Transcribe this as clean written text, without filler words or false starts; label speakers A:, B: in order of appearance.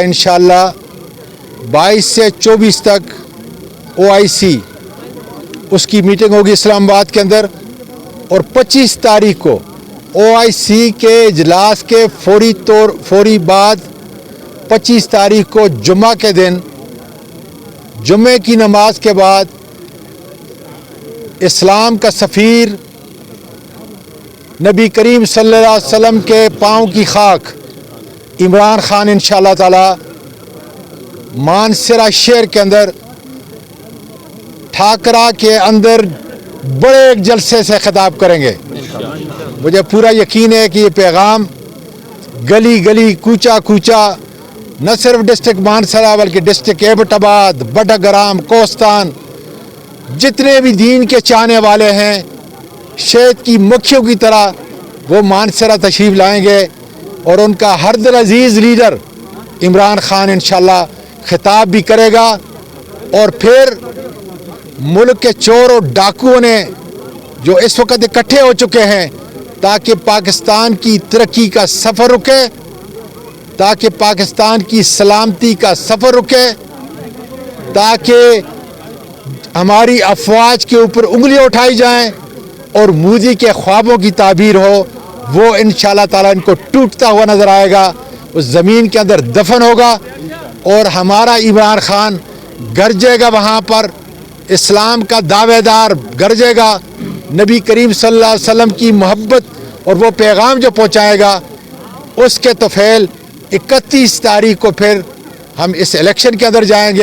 A: इंशाअल्लाह 22 से 24 तक OIC उसकी मीटिंग होगी इस्लामाबाद के अंदर, और 25 तारीख को OIC के इजलास के फौरी बाद 25 तारीख को जुम्मा के दिन, जुम्मे की नमाज के बाद इस्लाम का सफ़ीर नबी करीम सल्लल्लाहु अलैहि वसल्लम के पाँव की खाक इमरान खान इंशाअल्लाह ताला मानसरा शहर के अंदर ठाकरा के अंदर बड़े एक जलसे से खिताब करेंगे। मुझे पूरा यकीन है कि ये पैगाम गली गली कूचा कूचा न सिर्फ डिस्ट्रिक्ट मानसरा बल्कि डिस्ट्रिक्ट एबटाबाद, बड़ाग्राम, कोस्तान, जितने भी दीन के चाहने वाले हैं शहद की मक्खियों की तरह वो मानसरा तशरीफ़ लाएंगे और उनका हर दिल अजीज़ लीडर इमरान खान इंशाअल्लाह खिताब भी करेगा। और फिर मुल्क के चोर और डाकुओं ने जो इस वक्त इकट्ठे हो चुके हैं ताकि पाकिस्तान की तरक्की का सफ़र रुके, ताकि पाकिस्तान की सलामती का सफ़र रुके, ताकि हमारी अफवाज के ऊपर उंगलियां उठाई जाएं और मोदी के ख्वाबों की ताबीर हो, वो इंशाअल्लाह ताला इनको टूटता हुआ नज़र आएगा, उस ज़मीन के अंदर दफन होगा और हमारा इमरान खान गरजेगा वहाँ पर, इस्लाम का दावेदार गरजेगा, नबी करीम सल्लल्लाहु अलैहि वसल्लम की मोहब्बत और वो पैगाम जो पहुँचाएगा उसके तोफ़ैल 31 तारीख को फिर हम इस इलेक्शन के अंदर जाएंगे।